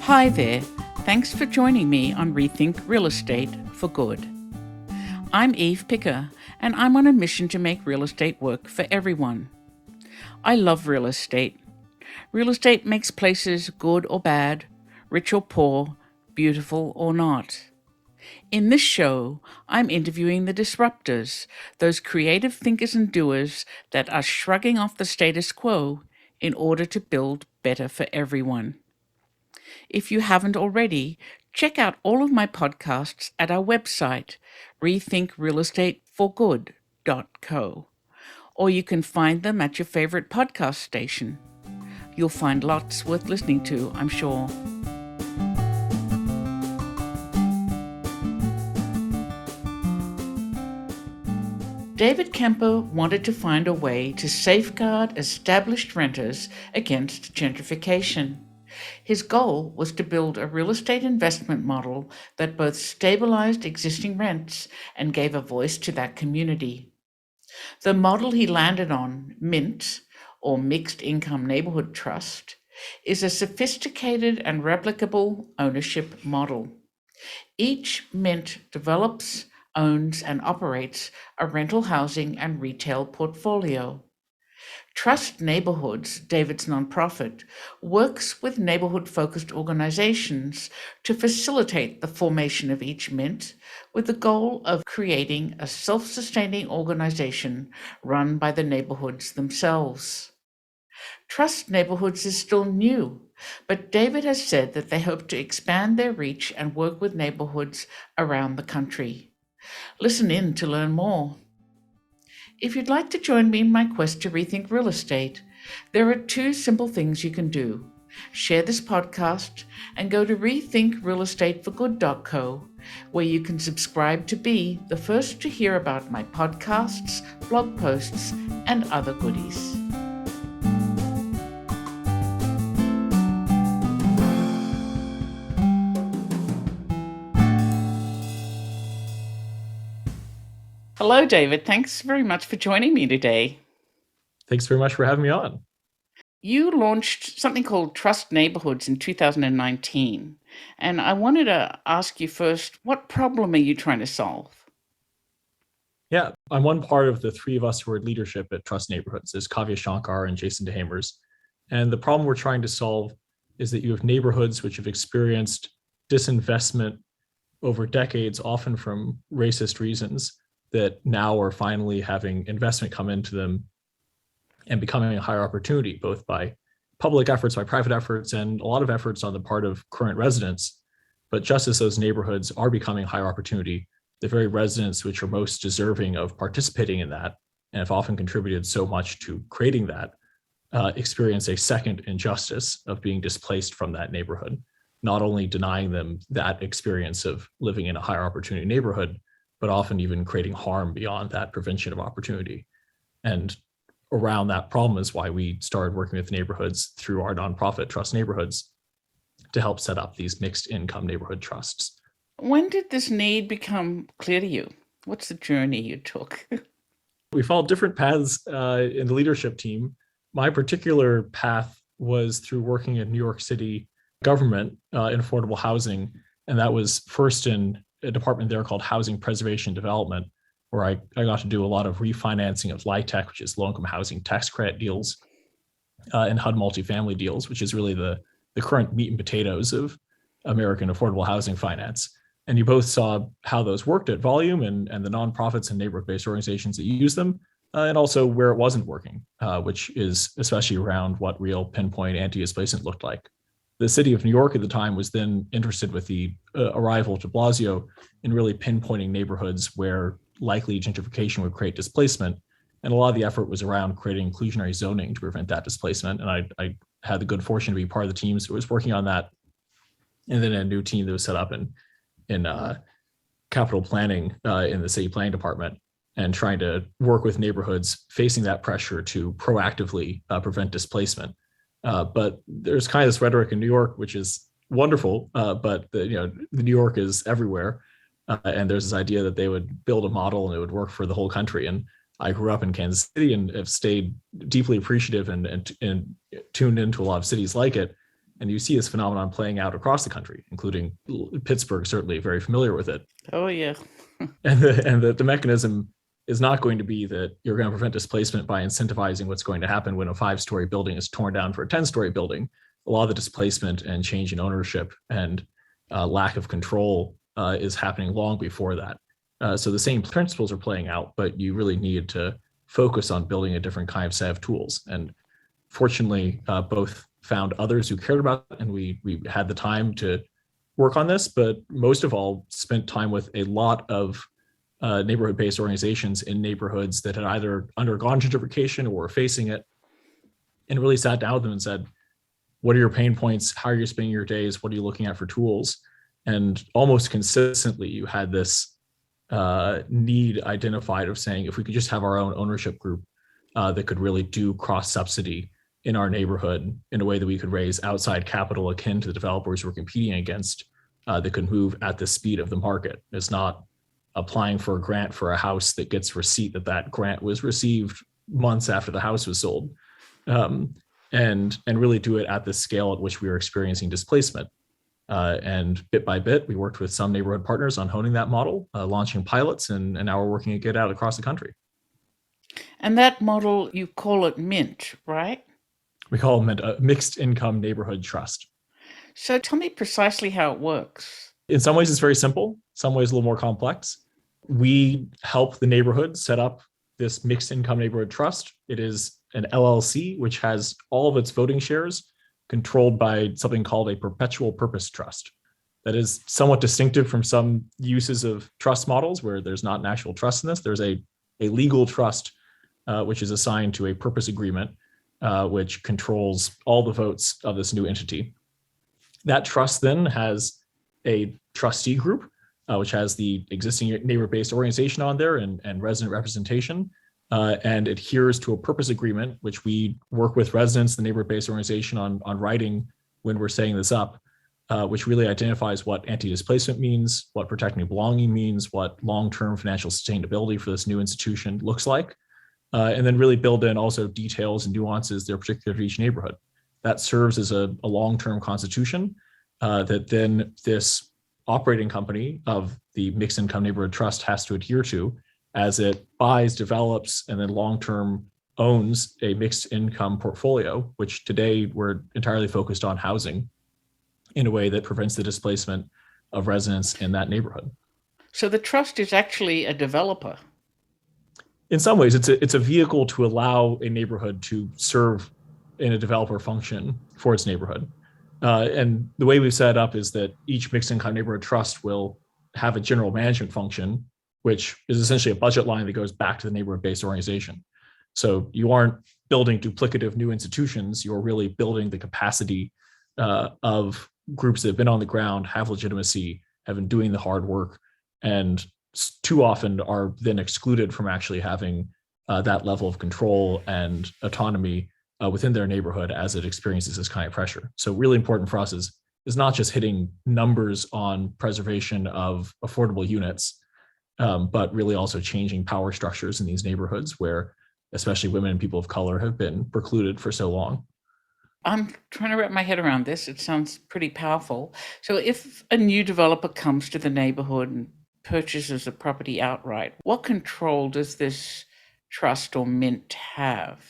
Hi there. Thanks for joining me on Rethink Real Estate for Good. I'm Eve Picker, and I'm on a mission to make real estate work for everyone. I love real estate. Real estate makes places good or bad, rich or poor, beautiful or not. In this show, I'm interviewing the disruptors, those creative thinkers and doers that are shrugging off the status quo in order to build better for everyone. If you haven't already, check out all of my podcasts at our website, rethinkrealestateforgood.co, or you can find them at your favorite podcast station. You'll find lots worth listening to, I'm sure. David Kemper wanted to find a way to safeguard established renters against gentrification. His goal was to build a real estate investment model that both stabilized existing rents and gave a voice to that community. The model he landed on, MINT, or Mixed Income Neighborhood Trust, is a sophisticated and replicable ownership model. Each MINT develops, owns, and operates a rental housing and retail portfolio. Trust Neighborhoods, David's nonprofit, works with neighborhood-focused organizations to facilitate the formation of each MINT with the goal of creating a self-sustaining organization run by the neighborhoods themselves. Trust Neighborhoods is still new, but David has said that they hope to expand their reach and work with neighborhoods around the country. Listen in to learn more. If you'd like to join me in my quest to rethink real estate, there are two simple things you can do. Share this podcast and go to rethinkrealestateforgood.co, where you can subscribe to be the first to hear about my podcasts, blog posts, and other goodies. Hello, David. Thanks very much for joining me today. Thanks very much for having me on. You launched something called Trust Neighborhoods in 2019. And I wanted to ask you first, what problem are you trying to solve? Yeah, I'm one part of the three of us who are leadership at Trust Neighborhoods. There's Kavya Shankar and Jason DeHamers. And the problem we're trying to solve is that you have neighborhoods which have experienced disinvestment over decades, often from racist reasons, that now are finally having investment come into them and becoming a higher opportunity, both by public efforts, by private efforts, and a lot of efforts on the part of current residents. But just as those neighborhoods are becoming a higher opportunity, the very residents which are most deserving of participating in that and have often contributed so much to creating that experience a second injustice of being displaced from that neighborhood, not only denying them that experience of living in a higher opportunity neighborhood, but often even creating harm beyond that prevention of opportunity. And around that problem is why we started working with neighborhoods through our nonprofit Trust Neighborhoods to help set up these mixed income neighborhood trusts. When did this need become clear to you? What's the journey you took? We followed different paths in the leadership team. My particular path was through working in New York City government in affordable housing. And that was first in a department there called Housing Preservation Development, where I got to do a lot of refinancing of LIHTC, which is low-income housing tax credit deals, and HUD multifamily deals, which is really the current meat and potatoes of American affordable housing finance. And you both saw how those worked at volume and the nonprofits and neighborhood-based organizations that use them, and also where it wasn't working, which is especially around what real pinpoint anti-displacement looked like. The city of New York at the time was then interested with the arrival of de Blasio in really pinpointing neighborhoods where likely gentrification would create displacement. And a lot of the effort was around creating inclusionary zoning to prevent that displacement. And I had the good fortune to be part of the teams that was working on that. And then a new team that was set up in capital planning in the city planning department and trying to work with neighborhoods facing that pressure to proactively prevent displacement. But there's kind of this rhetoric in New York, which is wonderful, but the New York is everywhere. And there's this idea that they would build a model and it would work for the whole country. And I grew up in Kansas City and have stayed deeply appreciative and tuned into a lot of cities like it. And you see this phenomenon playing out across the country, including Pittsburgh, certainly very familiar with it. Oh, yeah. And the mechanism is not going to be that you're going to prevent displacement by incentivizing what's going to happen when a 5-story building is torn down for a 10-story building. A lot of the displacement and change in ownership and lack of control is happening long before that. So the same principles are playing out, but you really need to focus on building a different kind of set of tools. And fortunately, both found others who cared about it, and we had the time to work on this, but most of all spent time with a lot of neighborhood-based organizations in neighborhoods that had either undergone gentrification or were facing it, and really sat down with them and said, what are your pain points? How are you spending your days? What are you looking at for tools? And almost consistently, you had this need identified of saying, if we could just have our own ownership group that could really do cross-subsidy in our neighborhood in a way that we could raise outside capital akin to the developers we're competing against that could move at the speed of the market. It's not applying for a grant for a house that gets receipt that grant was received months after the house was sold, and really do it at the scale at which we were experiencing displacement. And bit by bit, we worked with some neighborhood partners on honing that model, launching pilots, and now we're working to get out across the country. And that model, you call it MINT, right? We call it a mixed income neighborhood trust. So tell me precisely how it works. In some ways, it's very simple. Some ways, a little more complex. We help the neighborhood set up this mixed income neighborhood trust. It is an LLC, which has all of its voting shares controlled by something called a perpetual purpose trust. That is somewhat distinctive from some uses of trust models where there's not an actual trust in this. There's a legal trust, which is assigned to a purpose agreement, which controls all the votes of this new entity. That trust then has a trustee group, which has the existing neighbor-based organization on there and resident representation, and adheres to a purpose agreement, which we work with residents, the neighbor-based organization on writing when we're setting this up, which really identifies what anti-displacement means, what protecting belonging means, what long-term financial sustainability for this new institution looks like, and then really build in also details and nuances that are particular to each neighborhood. That serves as a long-term constitution that then this operating company of the Mixed Income Neighborhood Trust has to adhere to as it buys, develops, and then long-term owns a mixed income portfolio, which today we're entirely focused on housing in a way that prevents the displacement of residents in that neighborhood. So the trust is actually a developer. In some ways, it's a vehicle to allow a neighborhood to serve in a developer function for its neighborhood. And the way we've set it up is that each mixed income neighborhood trust will have a general management function, which is essentially a budget line that goes back to the neighborhood-based organization. So you aren't building duplicative new institutions, you're really building the capacity of groups that have been on the ground, have legitimacy, have been doing the hard work, and too often are then excluded from actually having that level of control and autonomy within their neighborhood as it experiences this kind of pressure. So really important for us is not just hitting numbers on preservation of affordable units, but really also changing power structures in these neighborhoods where especially women and people of color have been precluded for so long. I'm trying to wrap my head around this. It sounds pretty powerful. So if a new developer comes to the neighborhood and purchases a property outright, what control does this trust or mint have?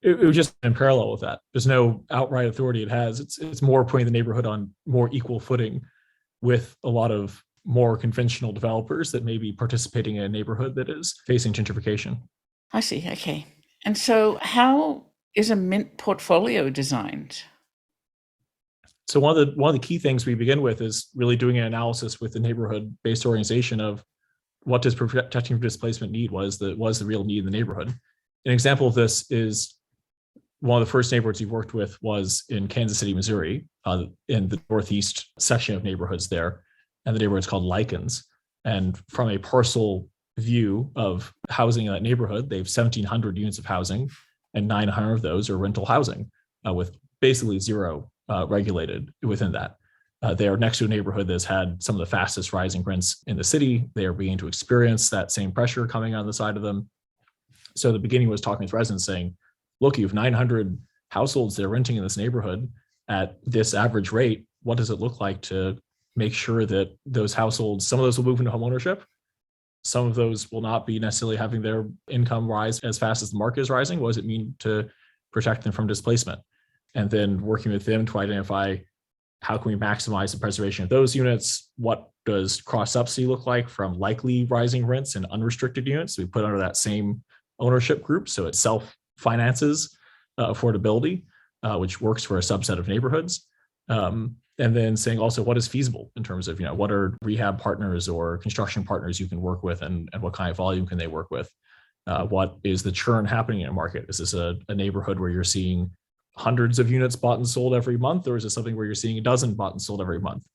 It would just in parallel with that. There's no outright authority it has. It's more putting the neighborhood on more equal footing with a lot of more conventional developers that may be participating in a neighborhood that is facing gentrification. I see. Okay. And so how is a mint portfolio designed? So one of the key things we begin with is really doing an analysis with the neighborhood-based organization of what does protecting from displacement need? What is the real need in the neighborhood? An example of this is one of the first neighborhoods we've worked with was in Kansas City, Missouri, in the northeast section of neighborhoods there. And the neighborhood's called Lichens. And from a parcel view of housing in that neighborhood, they have 1,700 units of housing, and 900 of those are rental housing with basically zero regulated within that. They are next to a neighborhood that's had some of the fastest rising rents in the city. They are beginning to experience that same pressure coming on the side of them. So the beginning was talking with residents saying, look, you have 900 households that are renting in this neighborhood. at this average rate, what does it look like to make sure that those households, some of those will move into homeownership, some of those will not be necessarily having their income rise as fast as the market is rising. What does it mean to protect them from displacement? And then working with them to identify how can we maximize the preservation of those units? What does cross subsidy look like from likely rising rents and unrestricted units? We put under that same ownership group, so it self-finances affordability, which works for a subset of neighborhoods. And then saying also what is feasible in terms of, what are rehab partners or construction partners you can work with, and what kind of volume can they work with? What is the churn happening in a market? Is this a neighborhood where you're seeing hundreds of units bought and sold every month, or is it something where you're seeing a dozen bought and sold every month?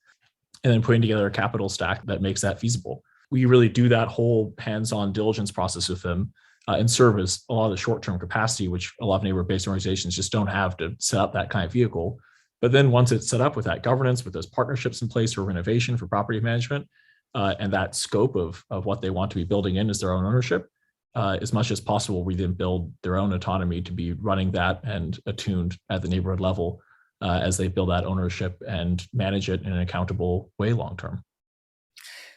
And then putting together a capital stack that makes that feasible. We really do that whole hands-on diligence process with them and serve as a lot of the short-term capacity, which a lot of neighborhood-based organizations just don't have to set up that kind of vehicle. But then once it's set up with that governance, with those partnerships in place for renovation, for property management, and that scope of what they want to be building in as their own ownership, as much as possible, we then build their own autonomy to be running that and attuned at the neighborhood level as they build that ownership and manage it in an accountable way long term.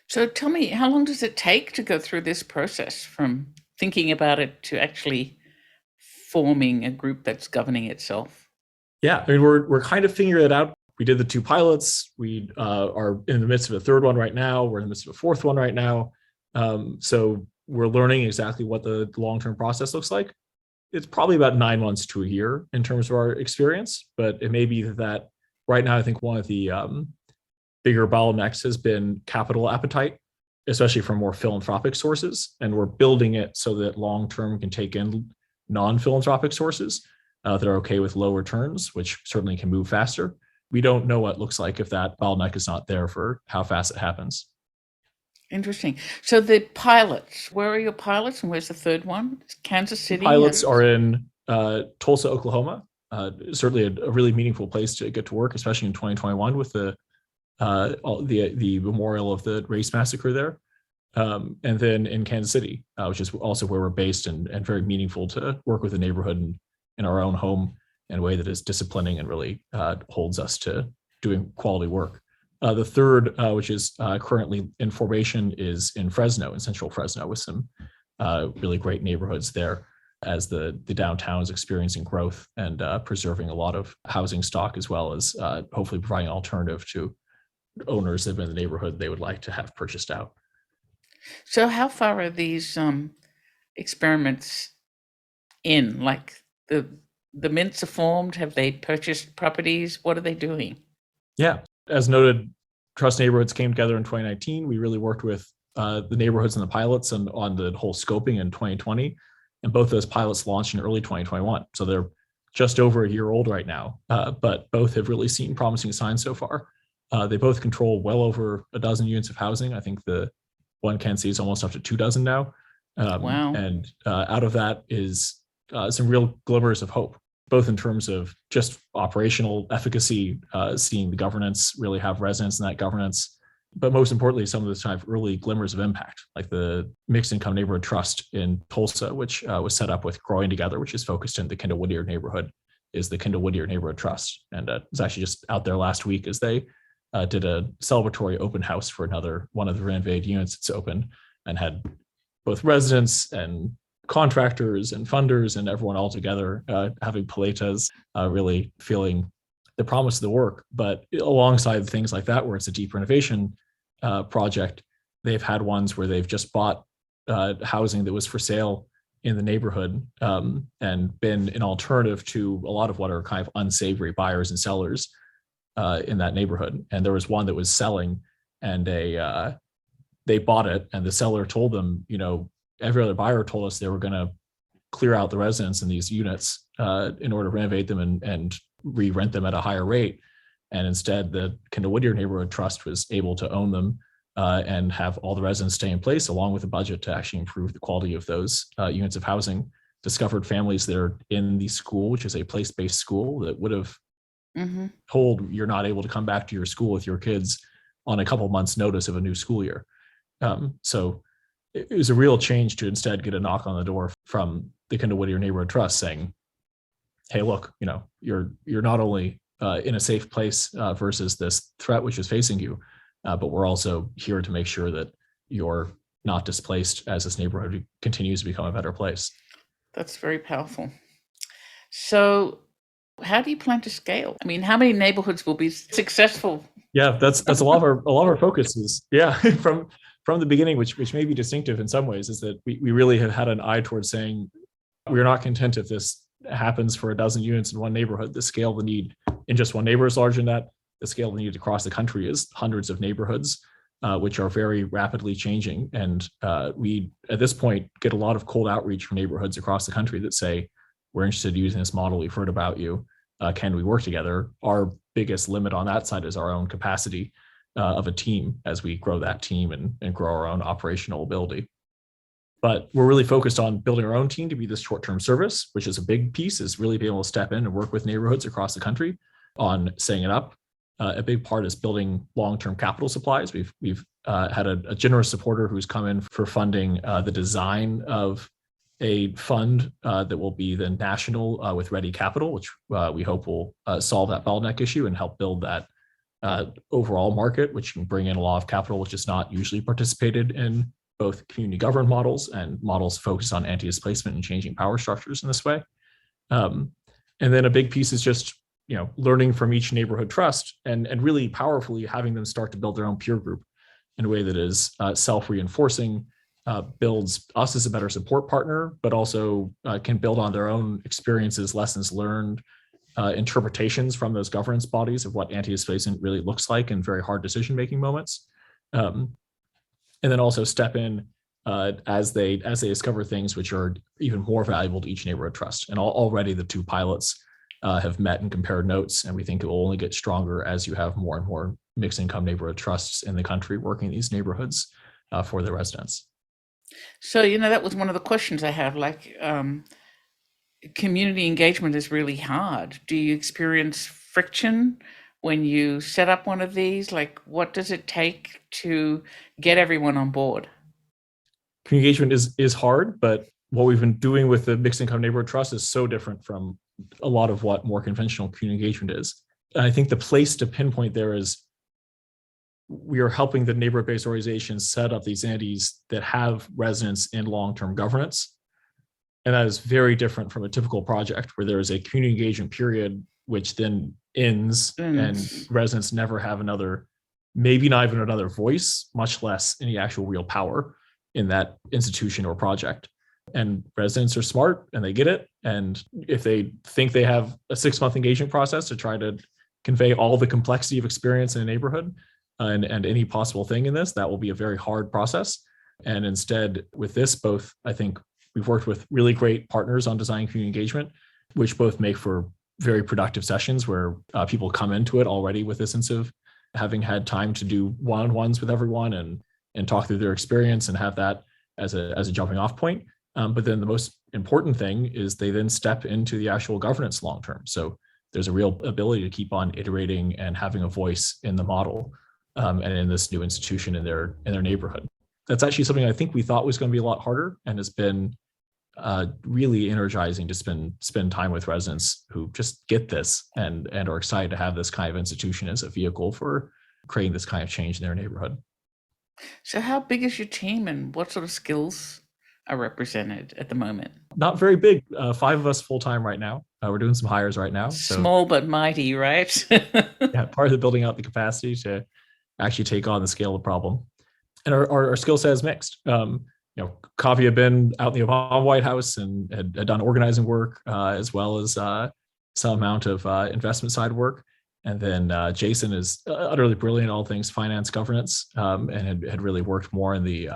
So tell me, how long does it take to go through this process from thinking about it to actually forming a group that's governing itself? Yeah, I mean, we're kind of figuring it out. We did the 2 pilots. We are in the midst of a 3rd one right now. We're in the midst of a 4th one right now. So we're learning exactly what the long-term process looks like. It's probably about 9 months to a year in terms of our experience, but it may be that right now, I think one of the bigger bottlenecks has been capital appetite, especially from more philanthropic sources. And we're building it so that long-term can take in non-philanthropic sources that are okay with low returns, which certainly can move faster. We don't know what it looks like if that bottleneck is not there for how fast it happens. Interesting. So the pilots, where are your pilots and where's the 3rd one? Kansas City? Pilots are in Tulsa, Oklahoma. Certainly a really meaningful place to get to work, especially in 2021 with the memorial of the race massacre there. And then in Kansas City, which is also where we're based, and very meaningful to work with the neighborhood and in our own home in a way that is disciplining and really holds us to doing quality work. The 3rd, which is currently in formation, is in Fresno, in central Fresno, with some really great neighborhoods there, as the downtown is experiencing growth and preserving a lot of housing stock, as well as hopefully providing an alternative to owners that have been in the neighborhood they would like to have purchased out. So how far are these experiments in? Like the mints are formed? Have they purchased properties? What are they doing? Yeah, as noted, Trust Neighborhoods came together in 2019. We really worked with the neighborhoods and the pilots and on the whole scoping in 2020. And both those pilots launched in early 2021. So they're just over a year old right now, but both have really seen promising signs so far. They both control well over a dozen units of housing. I think the one Kansas City is almost up to 24 now. Wow. And out of that is some real glimmers of hope, both in terms of just operational efficacy, seeing the governance really have resonance in that governance, but most importantly, some of those kind of early glimmers of impact, like the Mixed Income Neighborhood Trust in Tulsa, which was set up with Growing Together, which is focused in the Kendall Whittier neighborhood, is the Kendall Whittier Neighborhood Trust. And it was actually just out there last week as they did a celebratory open house for another one of the renovated units that's open, and had both residents and contractors and funders and everyone all together having paletas, really feeling the promise of the work. But alongside things like that, where it's a deep renovation project, they've had ones where they've just bought housing that was for sale in the neighborhood and been an alternative to a lot of what are kind of unsavory buyers and sellers in that neighborhood. And there was one that was selling, and they bought it, and the seller told them, every other buyer told us they were going to clear out the residents in these units in order to renovate them and re-rent them at a higher rate. And instead, the Kendall Whittier Neighborhood Trust was able to own them and have all the residents stay in place, along with a budget to actually improve the quality of those units of housing. Discovered families that are in the school, which is a place-based school, that would have told you're not able to come back to your school with your kids on a couple months' notice of a new school year. So it was a real change to instead get a knock on the door from the Kendall Whittier Neighborhood Trust saying, "Hey, look, you're not only in a safe place versus this threat which is facing you. But we're also here to make sure that you're not displaced as this neighborhood continues to become a better place. That's very powerful. So, how do you plan to scale? I mean, how many neighborhoods will be successful? Yeah, that's a lot of our focus is from the beginning, which may be distinctive in some ways, is that we really have had an eye towards saying we're not content if this happens for a dozen units in one neighborhood. The scale of the need in just one neighborhood is larger than that. The scale of the need across the country is hundreds of neighborhoods, which are very rapidly changing. And we, at this point, get a lot of cold outreach from neighborhoods across the country that say, we're interested in using this model. We've heard about you. Can we work together? Our biggest limit on that side is our own capacity of a team as we grow that team and grow our own operational ability. But we're really focused on building our own team to be this short-term service, which is a big piece, is really being able to step in and work with neighborhoods across the country on setting it up. A big part is building long-term capital supplies. We've had a generous supporter who's come in for funding the design of a fund that will be the national with ready capital, which we hope will solve that bottleneck issue and help build that overall market, which can bring in a lot of capital, which is not usually participated in both community government models and models focused on anti-displacement and changing power structures in this way. And then a big piece is just learning from each neighborhood trust and really powerfully having them start to build their own peer group in a way that is self-reinforcing, builds us as a better support partner, but also can build on their own experiences, lessons learned, interpretations from those governance bodies of what anti-displacement really looks like in very hard decision-making moments. And then also step in as they discover things which are even more valuable to each neighborhood trust. And already the two pilots have met and compared notes, and we think it will only get stronger as you have more and more mixed income neighborhood trusts in the country working these neighborhoods for their residents. So, that was one of the questions I have, like, community engagement is really hard. Do you experience friction when you set up one of these? Like, what does it take to get everyone on board? Community engagement is hard, but what we've been doing with the mixed income neighborhood trust is so different from a lot of what more conventional community engagement is. And I think the place to pinpoint there is we are helping the neighborhood-based organizations set up these entities that have residents in long-term governance. And that is very different from a typical project where there is a community engagement period, which then ends and residents never have maybe not even another voice, much less any actual real power in that institution or project. And residents are smart and they get it. And if they think they have a 6-month engagement process to try to convey all the complexity of experience in a neighborhood and any possible thing in this, that will be a very hard process. And instead, with this, both, I think we've worked with really great partners on designing community engagement, which both make for very productive sessions where people come into it already with a sense of having had time to do one-on-ones with everyone and talk through their experience and have that as a jumping off point. But then the most important thing is they then step into the actual governance long term. So there's a real ability to keep on iterating and having a voice in the model and in this new institution in their neighborhood. That's actually something I think we thought was going to be a lot harder, and has been really energizing to spend time with residents who just get this and are excited to have this kind of institution as a vehicle for creating this kind of change in their neighborhood. So, how big is your team, and what sort of skills are represented at the moment? Not very big. 5 of us full time right now. We're doing some hires right now. So small but mighty, right? Yeah, part of the building out the capacity to actually take on the scale of the problem. And our skill set is mixed. Kavi had been out in the Obama White House and had done organizing work as well as some amount of investment side work. And then Jason is utterly brilliant in all things finance governance and had really worked more in the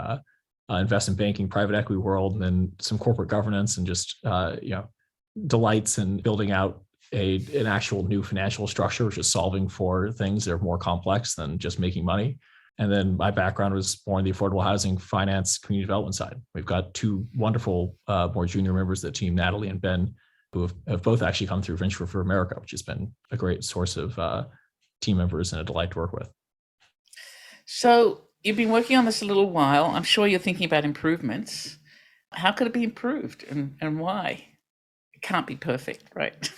investment banking, private equity world, and then some corporate governance and just delights in building out an actual new financial structure, which is solving for things that are more complex than just making money. And then my background was more in the affordable housing, finance, community development side. We've got 2 wonderful, more junior members of the team, Natalie and Ben, who have both actually come through Venture for America, which has been a great source of team members and a delight to work with. So you've been working on this a little while. I'm sure you're thinking about improvements. How could it be improved and why? It can't be perfect, right?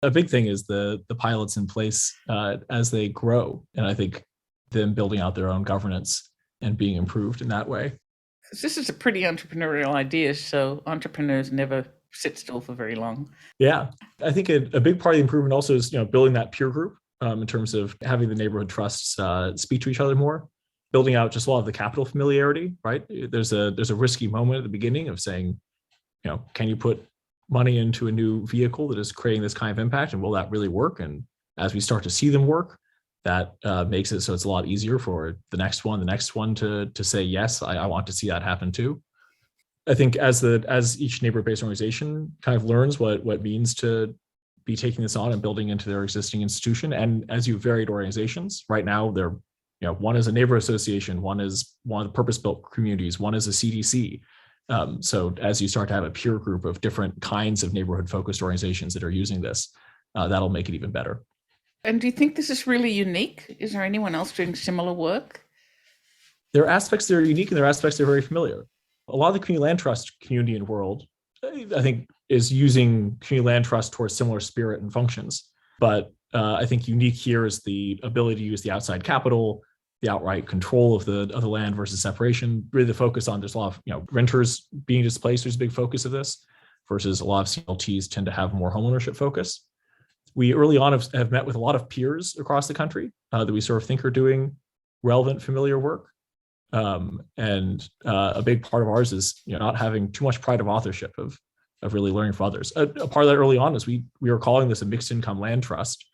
A big thing is the pilots in place as they grow, and I think them building out their own governance and being improved in that way. 'Cause this is a pretty entrepreneurial idea, so entrepreneurs never sit still for very long. Yeah, I think a big part of the improvement also is building that peer group in terms of having the neighborhood trusts speak to each other more, building out just a lot of the capital familiarity. Right, there's a risky moment at the beginning of saying, can you put money into a new vehicle that is creating this kind of impact, and will that really work? And as we start to see them work, that makes it so it's a lot easier for the next one to say yes, I want to see that happen too. I think as each neighborhood-based organization kind of learns what it means to be taking this on and building into their existing institution, and as you varied organizations, right now they're one is a neighborhood association, one is one of the purpose-built communities, one is a CDC. So as you start to have a peer group of different kinds of neighborhood-focused organizations that are using this, that'll make it even better. And do you think this is really unique? Is there anyone else doing similar work? There are aspects that are unique and there are aspects that are very familiar. A lot of the community land trust community and world, I think, is using community land trust towards similar spirit and functions. But I think unique here is the ability to use the outside capital, the outright control of the land versus separation. Really, the focus on there's a lot of renters being displaced. There's a big focus of this, versus a lot of CLTs tend to have more homeownership focus. We early on have met with a lot of peers across the country that we sort of think are doing relevant, familiar work. And a big part of ours is not having too much pride of authorship of really learning from others. A part of that early on is we were calling this a mixed income land trust,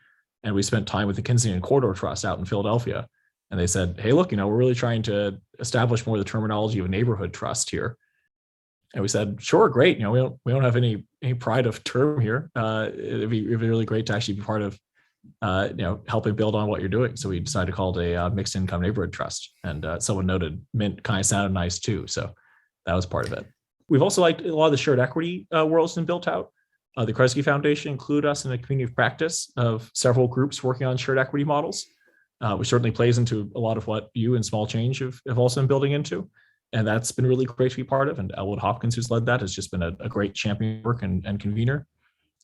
and we spent time with the Kensington Corridor Trust out in Philadelphia, and they said, "Hey, look, we're really trying to establish more of the terminology of a neighborhood trust here." And we said, "Sure, great. We don't have any pride of term here. It'd be really great to actually be part of helping build on what you're doing." So we decided to call it a mixed income neighborhood trust. And someone noted mint kind of sounded nice too. So that was part of it. We've also liked a lot of the shared equity world's been built out. The Kresge Foundation included us in a community of practice of several groups working on shared equity models, which certainly plays into a lot of what you and Small Change have also been building into. And that's been really great to be part of. And Elwood Hopkins, who's led that, has just been a great champion work and convener.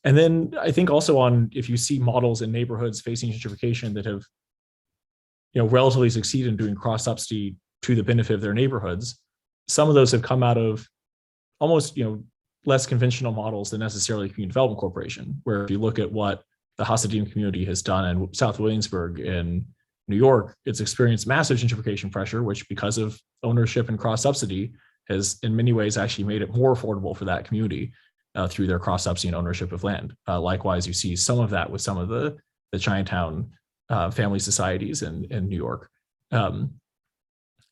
And then I think also if you see models in neighborhoods facing gentrification that have, relatively succeeded in doing cross subsidy to the benefit of their neighborhoods, some of those have come out of almost, less conventional models than necessarily Community Development Corporation, where if you look at what the Hasidim community has done in South Williamsburg in New York, it's experienced massive gentrification pressure, which because of ownership and cross subsidy has in many ways actually made it more affordable for that community through their cross subsidy and ownership of land. Likewise, you see some of that with some of the Chinatown family societies in New York. And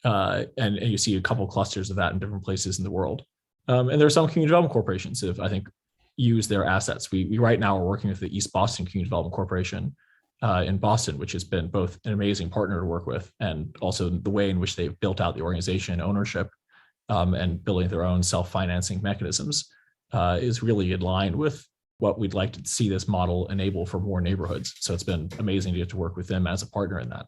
you see a couple clusters of that in different places in the world. And there are some community development corporations that I think use their assets. We right now are working with the East Boston Community Development Corporation in Boston, which has been both an amazing partner to work with, and also the way in which they've built out the organization and ownership and building their own self-financing mechanisms is really in line with what we'd like to see this model enable for more neighborhoods. So it's been amazing to get to work with them as a partner in that.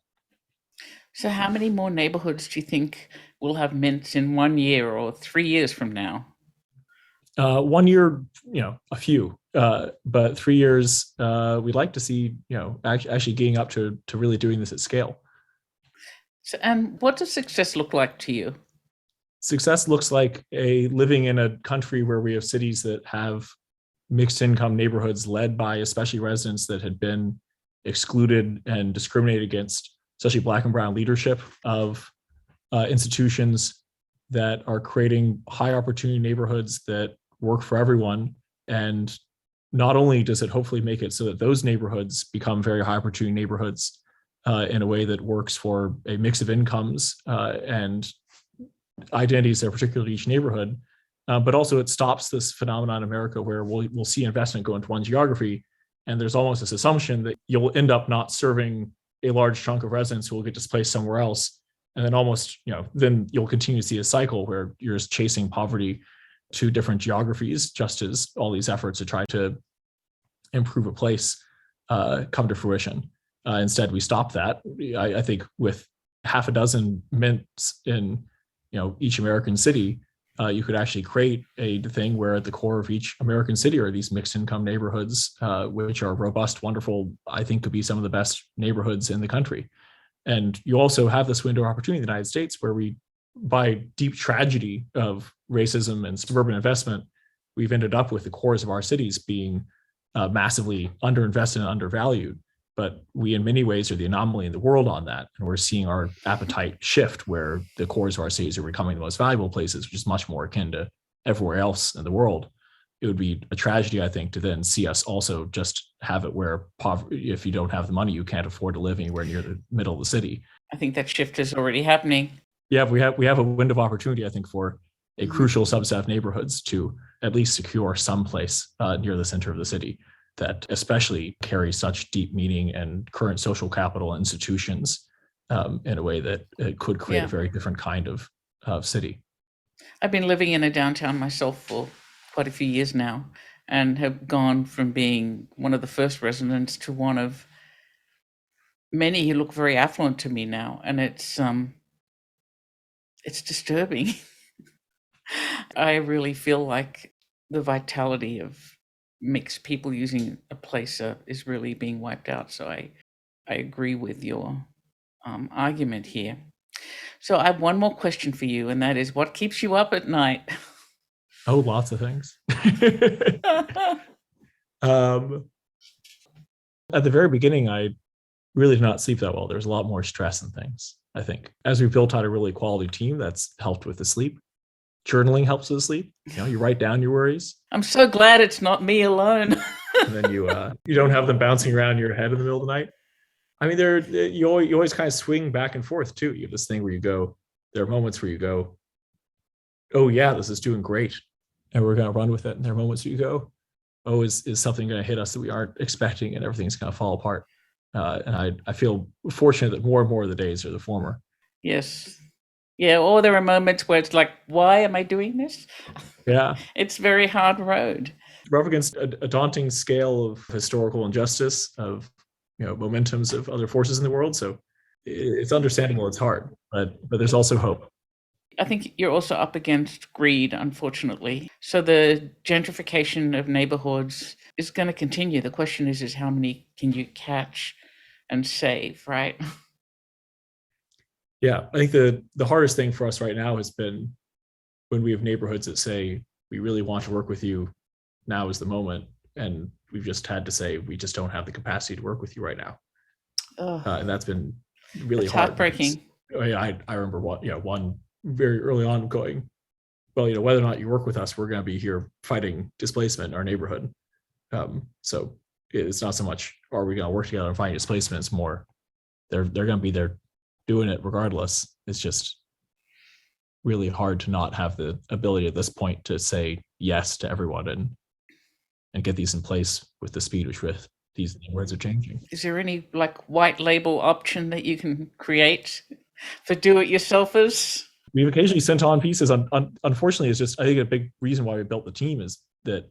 So how many more neighborhoods do you think will have mints in 1 year or 3 years from now? 1 year, a few, but 3 years, we'd like to see, actually getting up to really doing this at scale. So, and what does success look like to you? Success looks like living in a country where we have cities that have mixed income neighborhoods led by especially residents that had been excluded and discriminated against, especially Black and brown leadership of institutions that are creating high opportunity neighborhoods that work for everyone. And not only does it hopefully make it so that those neighborhoods become very high opportunity neighborhoods in a way that works for a mix of incomes and identities that are particular to each neighborhood, but also it stops this phenomenon in America where we'll see investment go into one geography, and there's almost this assumption that you'll end up not serving a large chunk of residents who will get displaced somewhere else, and then almost then you'll continue to see a cycle where you're just chasing poverty to different geographies, just as all these efforts to try to improve a place come to fruition. Instead, we stop that. I think with half a dozen mints in each American city, you could actually create a thing where at the core of each American city are these mixed income neighborhoods, which are robust, wonderful, I think could be some of the best neighborhoods in the country. And you also have this window of opportunity in the United States where we, by deep tragedy of racism and suburban investment, we've ended up with the cores of our cities being massively underinvested and undervalued. But we, in many ways, are the anomaly in the world on that. And we're seeing our appetite shift where the cores of our cities are becoming the most valuable places, which is much more akin to everywhere else in the world. It would be a tragedy, I think, to then see us also just have it where if you don't have the money, you can't afford to live anywhere near the middle of the city. I think that shift is already happening. Yeah, we have a window of opportunity, I think, for a crucial subset of neighborhoods to at least secure some place near the center of the city that especially carries such deep meaning and current social capital institutions in a way that it could create a very different kind of city. I've been living in a downtown myself for quite a few years now and have gone from being one of the first residents to one of many who look very affluent to me now. And it's disturbing. I really feel like the vitality of mixed people using a place is really being wiped out. So I agree with your argument here. So I have one more question for you, and that is, what keeps you up at night? Oh, lots of things. At the very beginning, I really did not sleep that well. There was a lot more stress and things, I think. As we built out a really quality team, that's helped with the sleep. Journaling helps with the sleep. You write down your worries. I'm so glad it's not me alone. And then you don't have them bouncing around your head in the middle of the night. I mean, you always kind of swing back and forth too. You have this thing where you go, there are moments where you go, oh yeah, this is doing great, and we're going to run with it. And there are moments where you go, oh, is something going to hit us that we aren't expecting, and everything's going to fall apart. And I feel fortunate that more and more of the days are the former. Yes. Yeah, or there are moments where it's like, why am I doing this? Yeah. It's a very hard road. We're up against a daunting scale of historical injustice, of momentums of other forces in the world. So it's understandable it's hard, but there's also hope. I think you're also up against greed, unfortunately. So the gentrification of neighborhoods is going to continue. The question is how many can you catch and save, right? Yeah, I think the hardest thing for us right now has been when we have neighborhoods that say, we really want to work with you, now is the moment. And we've just had to say, we just don't have the capacity to work with you right now. And that's been really hard. Heartbreaking. I remember one very early on going, well, whether or not you work with us, we're going to be here fighting displacement in our neighborhood. So it's not so much, are we going to work together and find displacement? It's more, they're going to be there doing it regardless. It's just really hard to not have the ability at this point to say yes to everyone and get these in place with the speed with these words are changing. Is there any white label option that you can create for do-it-yourselfers? We've occasionally sent on pieces. Unfortunately, it's just, I think a big reason why we built the team is that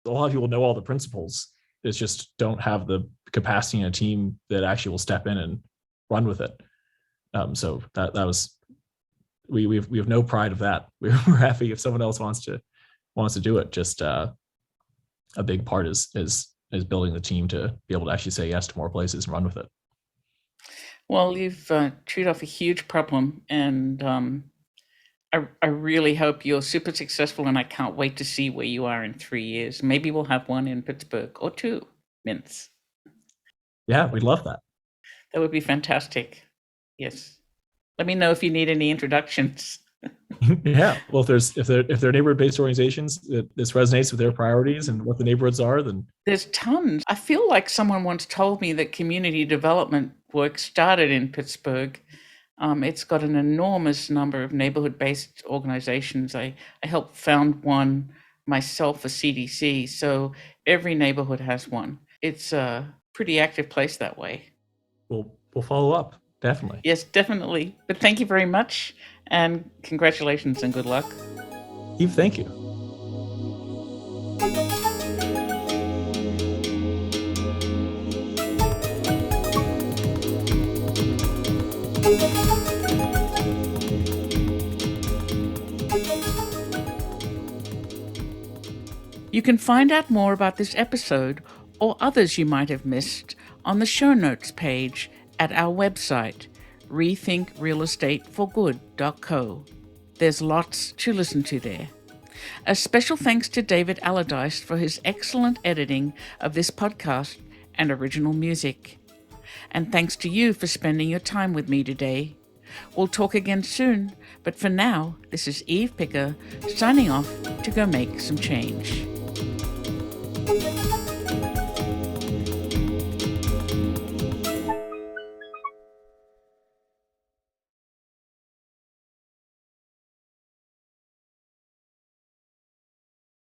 a lot of people know all the principles. It's just don't have the capacity in a team that actually will step in and run with it. So that was, we have no pride of that. We're happy if someone else wants to do it. Just a big part is building the team to be able to actually say yes to more places and run with it. Well, you've chewed off a huge problem, and I really hope you're super successful, and I can't wait to see where you are in 3 years. Maybe we'll have one in Pittsburgh or 2 mints. Yeah, we'd love that. That would be fantastic. Yes. Let me know if you need any introductions. Yeah. Well, if they're neighborhood-based organizations that this resonates with their priorities and what the neighborhoods are, then there's tons. I feel like someone once told me that community development work started in Pittsburgh. It's got an enormous number of neighborhood-based organizations. I helped found one myself for CDC, so every neighborhood has one. It's a pretty active place that way. We'll follow up. Definitely. Yes, definitely. But thank you very much, and congratulations and good luck. Eve, thank you. You can find out more about this episode or others you might have missed on the show notes page at our website, rethinkrealestateforgood.co. There's lots to listen to there. A special thanks to David Allardyce for his excellent editing of this podcast and original music. And thanks to you for spending your time with me today. We'll talk again soon, but for now, this is Eve Picker signing off to go make some change.